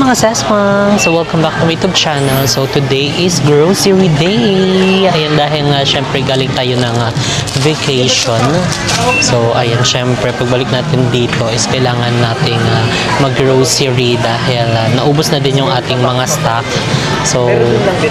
mga sesmang! So welcome back to my YouTube channel. So today is grocery day. Ayan, dahil nga syempre galing tayo ng vacation. So ayan, syempre pagbalik natin dito is kailangan nating mag-grocery dahil naubos na din yung ating mga stock. So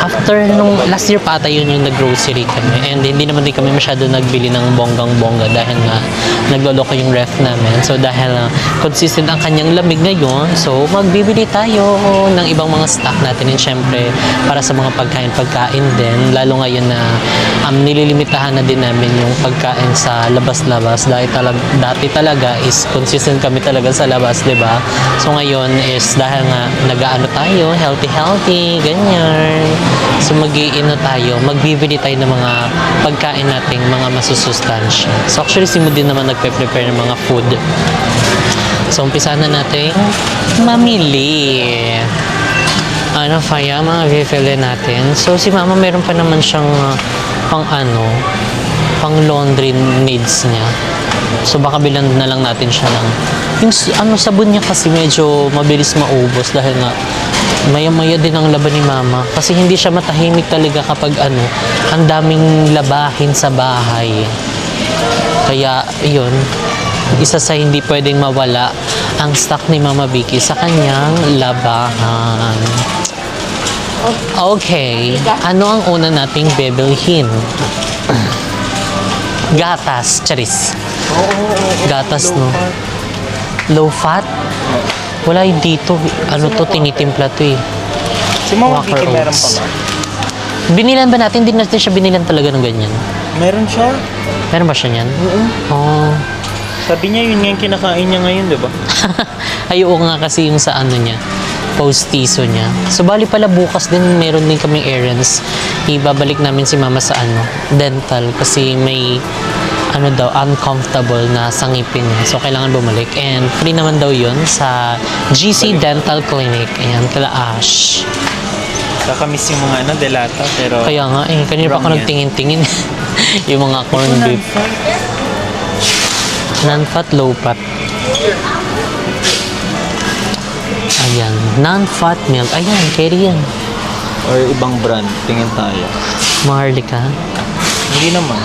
after nung last year pa ata yun yung nag-grocery kami, and hindi naman din kami masyado nagbili ng bonggang-bongga dahil nga nagloloko yung ref namin. So dahil consistent ang kanyang lamig ngayon, so magbibili tayo ng ibang mga stock natin, and syempre para sa mga pagkain din, lalo ngayon na nililimitahan na din namin yung pagkain sa labas-labas dahil dati talaga is consistent kami talaga sa labas, di ba? So ngayon is dahil nga nag-aano tayo, healthy ganyan, so magbibili tayo ng mga pagkain nating mga masusustansya. So actually si Mo din naman nagpe-prepare ng mga food. So, umpisa na natin mamili. Ano kaya mga bibili natin? So, si Mama meron pa naman siyang pang laundry needs niya. So, baka bilan na lang natin siya ng yung sabon niya kasi medyo mabilis maubos dahil nga maya-maya din ang laban ni Mama. Kasi hindi siya matahimik talaga kapag ang daming labahin sa bahay. Kaya, yun. Isa sa hindi pwedeng mawala ang stock ni Mama Vicky sa kanyang labahan. Okay, ano ang una nating bibilhin? Gatas, charis. Gatas, no? Low fat? Wala yun dito. Ano to, tinitimpla to eh. Si Mama Vicky meron pa ba? Binilan ba natin? Hindi natin siya binilan talaga ng ganyan. Meron siya. Meron ba siya niyan? Oo. Sabi niya yun nga yung kinakain niya ngayon, di ba? Ayoko nga kasi yung sa niya, postiso niya. So bali pala bukas din meron din kaming errands. Ibabalik namin si Mama sa dental kasi may uncomfortable na sa ngipin niya. So kailangan bumalik, and free naman daw yun sa GC Dental Clinic. Ayan, kala Ash. Kakamiss yung mga delata, pero... Kaya nga kanina pa ako nagtingin-tingin yung mga corned beef. Non-fat, low-fat. Ayan, non-fat milk. Ayan, carry yan. Or ibang brand, tingin tayo. Maharlika. Hindi naman.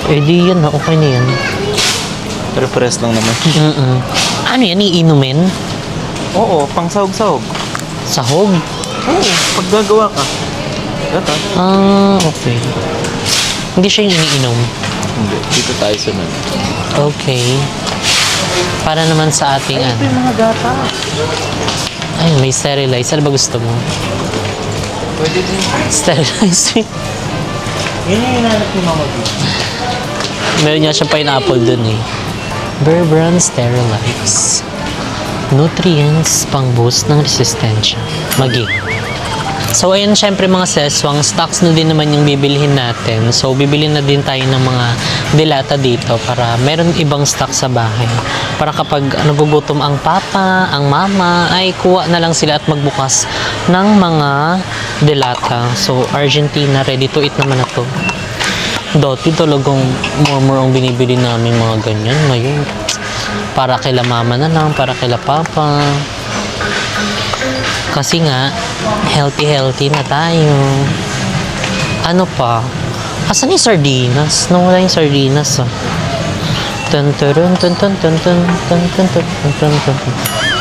Di yan, okay na yan. Pero pares lang naman. Ano yan, iinumin? Oo, pang sahog-sahog. Sahog? Oo, pag gagawa ka. Gata. Okay. Hindi siya yung iniinom. Hindi, dito tayo sunod. Okay. Para naman sa ating Ito yung mga gata. Ay, may sterilize. Ano ba gusto mo? Pwede din. Sterilize. Yan yung hinahanap ni Mama Vicky. Meron niya siya pineapple dun eh. Bear Brand Sterilize. Nutrients pang boost ng resistensya. Magi. So ayun, syempre mga seswang, stocks na din naman yung bibilhin natin. So bibili na din tayo ng mga dilata dito para meron ibang stock sa bahay. Para kapag nagugutom ang papa, ang mama, ay kuha na lang sila at magbukas ng mga dilata. So Argentina, ready to eat naman na to. Dati talagang more ang binibili namin mga ganyan. Ngayon, para kila mama na lang, para kila papa. Kasi nga, healthy na tayo. Ano pa? Asan yung sardinas? Nawala yung sardinas,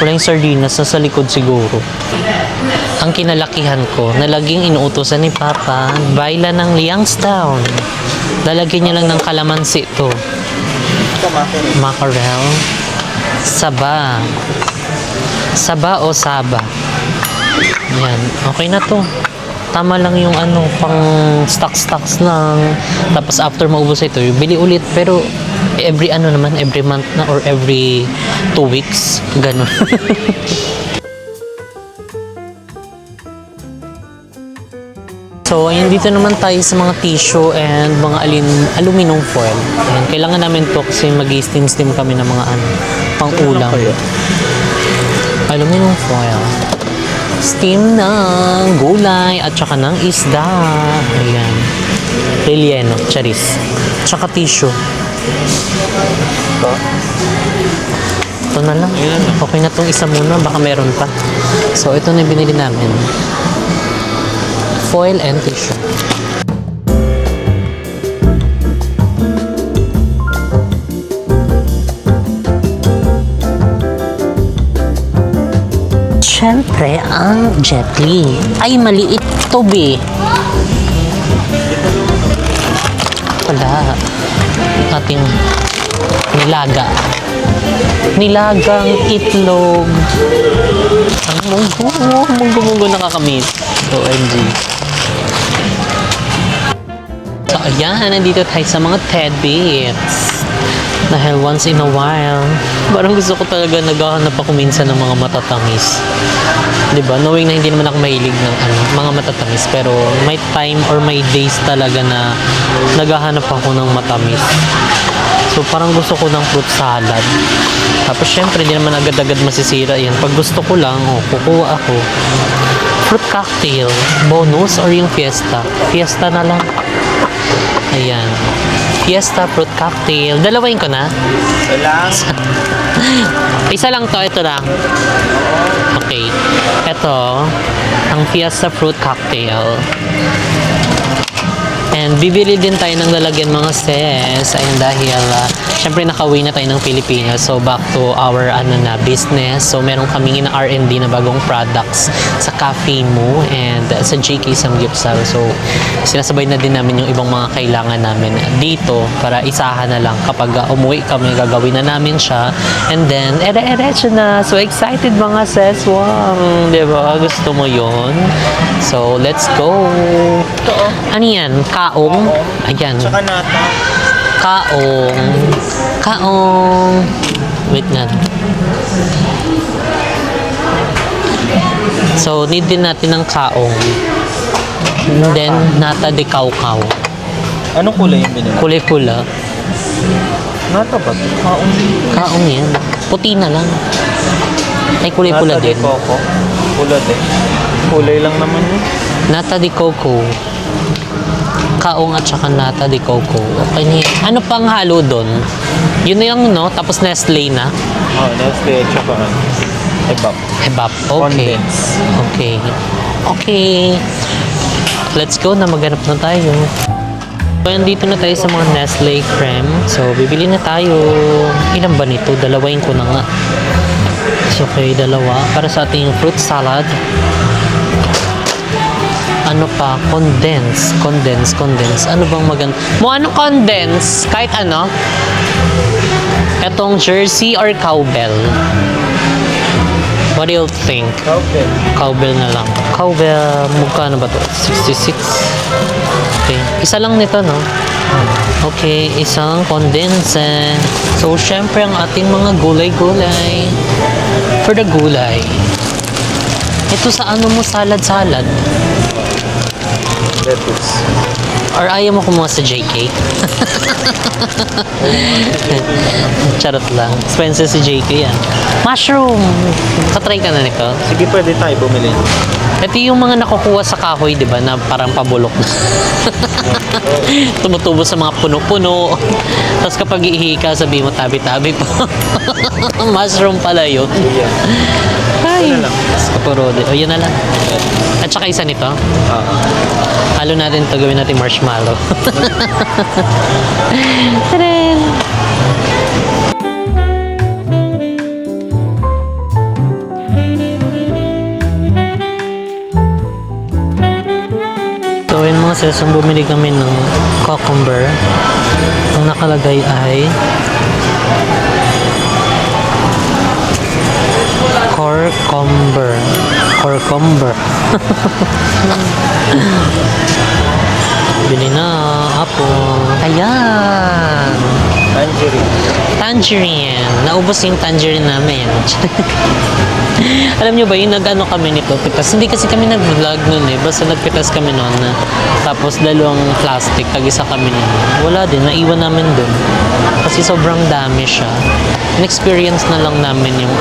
Wala yung sardinas, nasa likod siguro. Ang kinalakihan ko, na laging inuutosan ni Papa, baila ng Liangstown. Lalagyan niya lang ng kalamansi to. Mackerel. Saba. Saba o saba. Yan, okay na to. Tama lang yung pang stocks lang. Tapos after maubos ito, bili ulit. Pero every month na or every 2 weeks. Ganun. So, ayun, dito naman tayo sa mga tissue and mga aluminum foil. Ayan, kailangan namin to kasi mag-steam kami ng mga pang ulam. Aluminum foil. Steam ng gulay at saka ng isda. Ayan. Relleno, charis. Tsaka tissue. Ito na lang. Okay na tong isa muna. Baka meron pa. So, ito na yung binili namin. Foil and tissue. Siyempre, ang Jet Li. Ay, maliit to, be. Wala. Ating nilaga. Nilagang itlog. Ang munggo nakakamiss. OMG. So, ayan. Nandito tayo sa mga Tidbits. Dahil once in a while, parang gusto ko talaga naghahanap ako minsan ng mga matatamis. 'Di ba? Knowing na hindi naman ako mahilig ng mga matatamis, pero may time or may days talaga na naghahanap ako ng matamis. So parang gusto ko ng fruit salad. Tapos syempre, hindi naman agad-agad masisira 'yan. Pag gusto ko lang, kukuha ako. Fruit cocktail, bonus or yung fiesta? Fiesta na lang. Ayan. Fiesta fruit cocktail. Dalawain ko na. Walang. Isa lang to, ito lang. Okay. Ito, ang Fiesta fruit cocktail. And bibili din tayo ng lalagyan mga sis. Ayun dahil syempre nakauwi na tayo ng Pilipinas. So back to our business. So meron kaming R&D na bagong products sa Cafe Mo and sa JK Samgyupsal. So sinasabay na din namin yung ibang mga kailangan namin dito para isahan na lang kapag umuwi kami, gagawin na namin siya. And then ere-erecho na. So excited mga sis. Wow, diba? Gusto mo yon? So let's go. Ano yan? Kaong. Ayan. Tsaka nata. Kaong. Kaong. Wait nga. So, need din natin ng kaong. And then, nata de kaukaw. Anong kulay yung binili? Kulay pula. Nata ba? Kaong. Kaong yan. Puti na lang. Ay, kulay pula Nata din. de coco. Pula din. Kulay lang naman yun. Nata de coco. Kaong at saka nata de coco. Okay na yan. Ano pang halo doon? Yun na yung, no? Tapos Nestle na. Oh, Nestle tsaka ebap. Ebap. Okay. Condense. Okay. Okay. Let's go na maghanap na tayo. So, andito na tayo sa mga Nestle creme. So, bibili na tayo. Ilan ba nito? Dalawain ko na nga. So, okay, dalawa. Para sa ating fruit salad. Ano pa? Condense. Ano bang maganda? Mo ano condense? Kahit ano? Etong jersey or cowbell? What do you think? Okay. Cowbell na lang. Cowbell, magkano ba to? 66. Okay. Isa lang nito, no? Okay, isang condense. So, syempre, ang ating mga gulay-gulay. For the gulay. Ito sa ano mo, salad-salad. Lettuce. Or ayaw mo kumuha sa JK? Charot lang. Expensive si JK yan. Mushroom! Katry ka na nito. Sige, pwede tayo bumili. Ito yung mga nakukuha sa kahoy, di ba, na parang pabulok na. Tumutubo sa mga puno-puno. Tapos kapag iihi ka, sabi mo, tabi-tabi pa. Mushroom pala yun. Yan. Ay! Ito na lang. Kapurode. O, yun na lang. At saka isa nito. Halo natin ito, gawin natin marshmallow. Tadaan! So, yun mga sis, bumili kami ng cucumber. Ang nakalagay ay Cucumber. Bili na. Apple. Ayan. Tangerine. Naubos yung tangerine namin. Alam nyo ba, yung nag-ano kami nito, pitas. Hindi kasi kami nag-vlog nun eh. Basta nagpitas kami nun. Tapos dalawang plastic, tag-isa kami nun. Wala din, naiwan namin dun. Kasi sobrang dami siya. In-experience na lang namin yung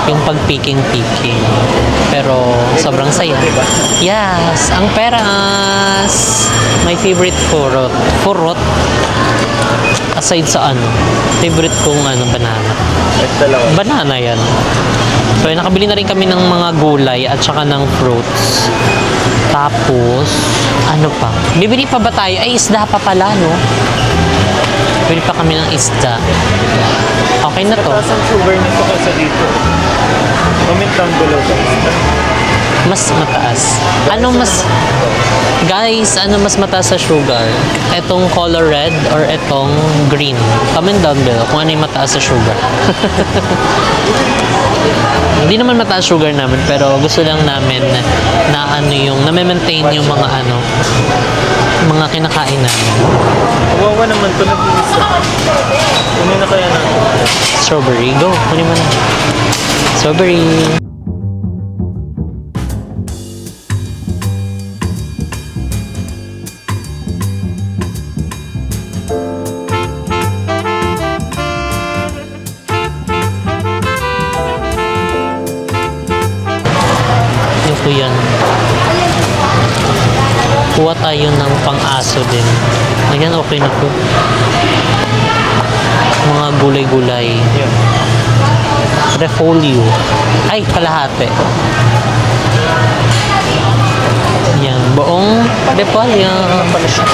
yung pag-picking. Pero sobrang saya. Yes, ang peras. My favorite furot. Aside sa favorite kong banana. Dalawa. Banana yan. So, nakabili na rin kami ng mga gulay at saka ng fruits. Tapos, ano pa? Bibili pa ba tayo? Ay, isda pa pala, no? Bibili pa kami ng isda. Okay na to. Mataas ang sugar nito kaysa dito. Comment down below guys. Mas mataas. Ano mas... Guys, ano mas mataas sa sugar? Etong color red or etong green? Comment down below kung ano yung mataas sa sugar. Hindi naman mataas sugar namin, pero gusto lang namin na ano yung, na-maintain yung mga ano, mga kinakain namin. Kawawa naman to nag-iisa. Kunin na kaya natin. Strawberry, go. Kunin mo na. Strawberry. Ito yan. Kuha tayo ng pang-aso din. Ayan, okay na po. Mga gulay-gulay. Yeah. Refolio. Ay, kalahati. Yan, buong repolyo. Pala siya.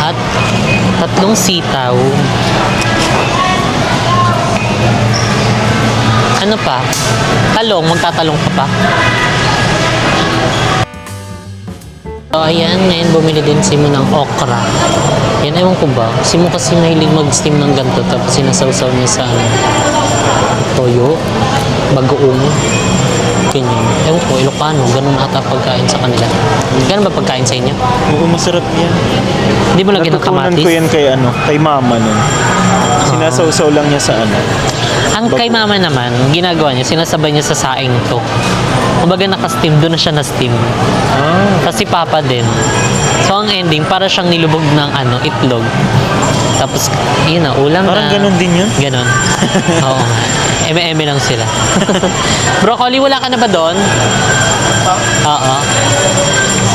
At tatlong sitaw. Ano pa? Talong, magtatalong ka pa. So, ayan, ngayon bumili din si Mo ng okra. Yan, ewan ko ba? Si Mo kasi mahilig mag-steam ng ganito tapos sinasawsaw niya sa ano, toyo, bagoong, ganyan. Ewan ko, Ilocano, ganun ata pagkain sa kanila. Ganun ba pagkain sa inyo? Oo, masarap yan. Hindi mo lagyan ng Natutunan kamatis? ko yan kay ano, kay mama nun. Sinasawsaw lang niya sa ano. Ang kay mama naman, ginagawa niya, sinasabay niya sa saing to. Kumbaga naka-steam, doon na siya na-steam. Kasi papa din. So, ang ending, para siyang nilubog ng ano, itlog. Tapos, yun na, ulam na. Parang ganun din yun? Ganon. Oo nga. Eme-eme lang sila. Broccoli, wala ka na ba doon? Oo.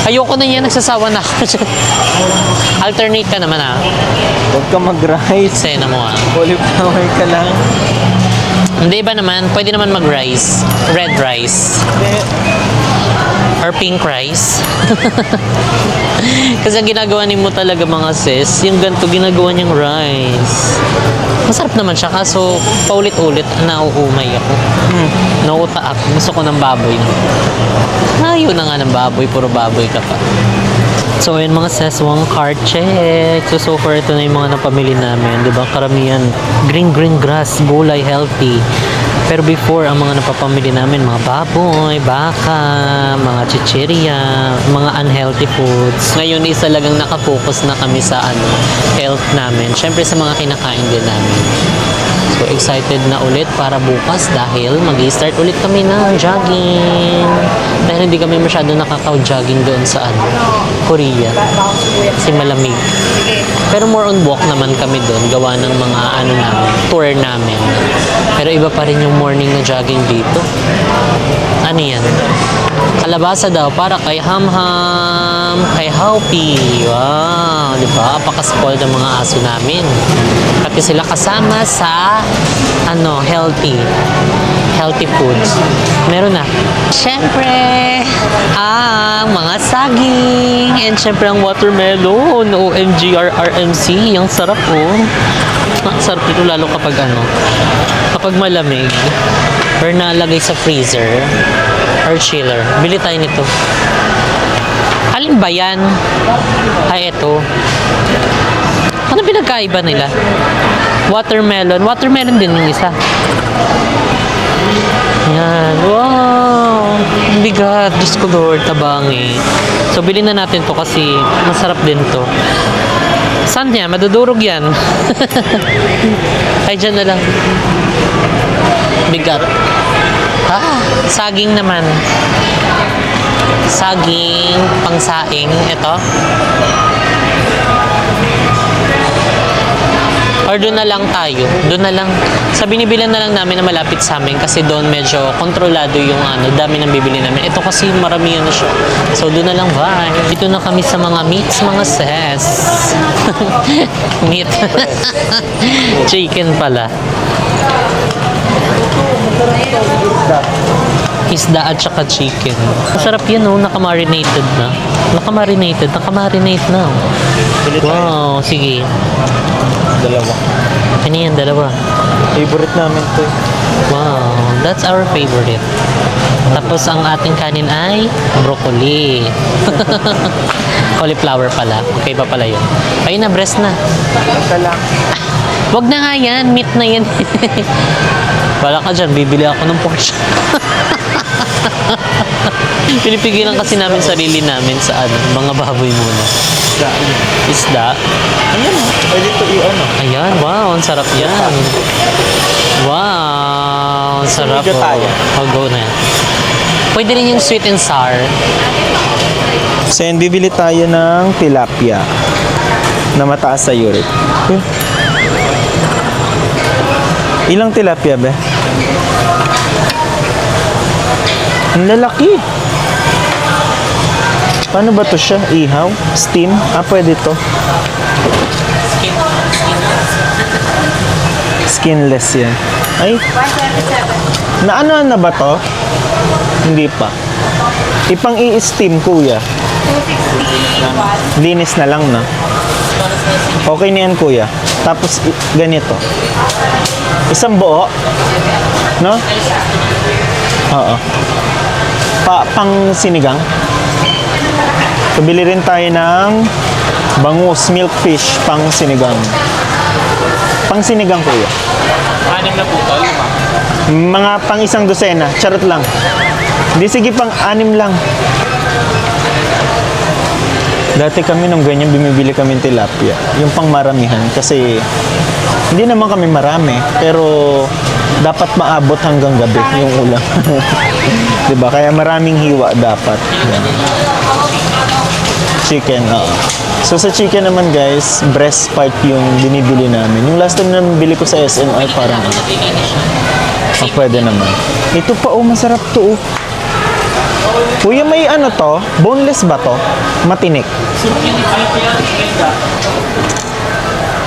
Ayoko na yan, nagsasawa na ako. Alternate ka naman ah. Huwag ka mag-rice. Sena mo ah. Cauliflower ka lang. Hindi ba naman, pwede naman mag-rice. Red rice. Hindi. Or pink rice. Kasi ang ginagawa ni mo talaga mga sis, yung ganito ginagawa niyang rice. Masarap naman siya, kaso paulit-ulit, nauumay ako. Nauta ako. Gusto ko ng baboy. Ayaw na nga ng baboy, puro baboy ka pa. So, ayun mga seswang card check. So far, ito na yung mga napamili namin. Diba? Karamihan, green grass, gulay, healthy. Pero before, ang mga napapamili namin, mga baboy, baka, mga chichirya, mga unhealthy foods. Ngayon, isa lagang nakafocus na kami sa ano, health namin. Siyempre sa mga kinakain din namin. So, excited na ulit para bukas dahil mag-i-start ulit kami ng jogging. Dahil hindi kami masyado nakaka-jogging doon sa ano, Korea. Kasi malamig. Pero more on walk naman kami doon. Gawa ng mga ano namin, tour namin. Pero iba pa rin yung morning na jogging dito. Ano yan? Kalabasa daw para kay Hamham, kay Haupi. Wow, di ba? Apaka-spoiled ng mga aso namin. Pati sila kasama sa ano, healthy foods. Meron na. Siyempre, ang mga saging. And siyempre, ang watermelon. OMG, RRMC. Ang sarap oh. Ang sarap ito lalo kapag ano, kapag malamig or nalagay sa freezer or chiller. Bili tayo nito. Alin ba yan? Ay, ito. Ano pinagkaiba nila? Watermelon. Watermelon din yung isa. Yan. Wow! Ang bigat. Diyos ko Lord, tabangi. So, bilhin na natin to kasi masarap din to. Saan niya? Madudurog yan. Ay, dyan na lang. Bigat. Saging naman. Saging, pangsaing. Ito. Or doon na lang tayo. Doon na lang. Sa binibilan na lang namin na malapit sa amin kasi doon medyo kontrolado yung dami ng bibili namin. Ito kasi marami na siya. So doon na lang, bye. Dito na kami sa mga meats, mga ses. Meat. Chicken pala. Isda at saka chicken. Masarap yan, oh. Naka-marinated na. Naka-marinate na. Wow, sige. Dalawa. Ano yan, dalawa? Favorite namin to. Wow, that's our favorite. Tapos ang ating kanin ay broccoli. Cauliflower pala. Okay pa pala yun. Ayun na, breast na. Isa lang. Wag na nga yan, meat na yan. Wala ka dyan, bibili ako ng portion. Pinipigilan kasi namin sarili namin sa mga baboy muna. Isda. Ayan o. Pwede ito i-ano. Ayan, wow, ang sarap yan. Wow, ang sarap. Medyo tayo. Oh, go na yan. Pwede rin yung sweet and sour. Sen, bibili tayo ng tilapia na mataas sa uric. Ilang tilapia, be? Ang lalaki. Paano ba to siya? Ihaw? Steam? Pwede to. Skinless yan. Ay, naano na ba to? Hindi pa. Ipang i-steam, kuya. 261. Linis na lang na. Okay na yan, kuya. Tapos, ganito. Isang buo. No? Oo. Pang sinigang. Kabili rin tayo ng bangus, milk fish, pang sinigang. Pang sinigang, kuya. Anim na puto, lima. Mga pang isang dosena. Charot lang. Hindi, sige, pang 6 lang. Dati kami nung ganyan, bumibili kami ng tilapia. Yung pang maramihan. Kasi hindi naman kami marami. Pero dapat maabot hanggang gabi yung ulam. Diba? Kaya maraming hiwa dapat. Yan. Chicken, oo. So sa chicken naman guys, breast part yung binibili namin. Yung last time na bili ko sa SNR parang pwede naman. Ito pa, masarap to. Kuya, may ano to? Boneless ba to? Matinik.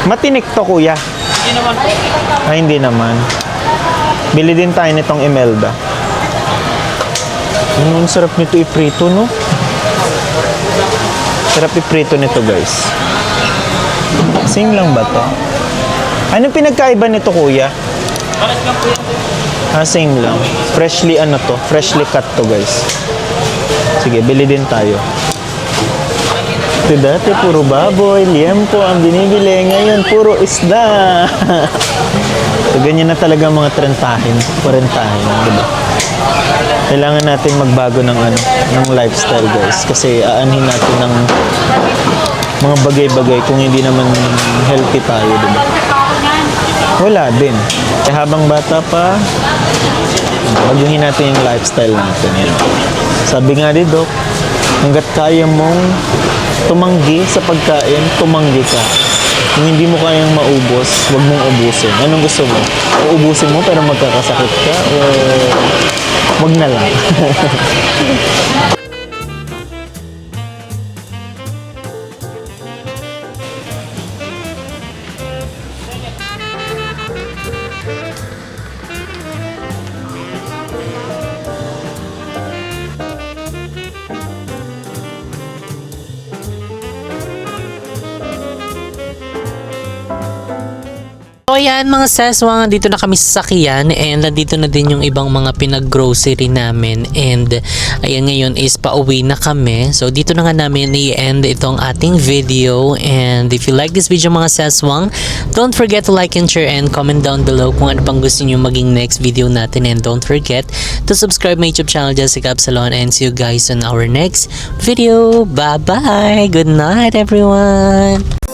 Matinik to, kuya. Hindi naman po. Hindi naman. Bili din tayo nitong Imelda. Ang sarap nito iprito, no? Sarap iprito nito, guys. Same lang ba to? Anong pinagkaiba nito, kuya? Pares lang po yan. Same lang. Freshly freshly cut to, guys. Sige, bili din tayo. Ito dati, puro baboy, liempo ang binibili. Ngayon, puro isda. So, ganyan na talaga mga trentahin, 40-hin, diba? Kailangan natin magbago ng lifestyle, guys. Kasi aanhin natin ng mga bagay-bagay kung hindi naman healthy tayo, diba? Wala din. Kaya habang bata pa, baguhin natin yung lifestyle natin. Yan. Sabi nga ni Doc, hanggat kaya mong tumanggi sa pagkain, tumanggi ka. Kung hindi mo kayang maubos, huwag mong ubusin. Anong gusto mo? Uubusin mo pero magkakasakit ka o wag na lang. So ayan mga seswang, dito na kami sa sakyan and nandito na din yung ibang mga pinag-grocery namin and ayan ngayon is pauwi na kami. So dito na nga namin i-end itong ating video and if you like this video mga seswang, don't forget to like and share and comment down below kung ano pang gusto nyo maging next video natin and don't forget to subscribe my YouTube channel Jessica Absalon and see you guys on our next video. Bye bye! Good night everyone!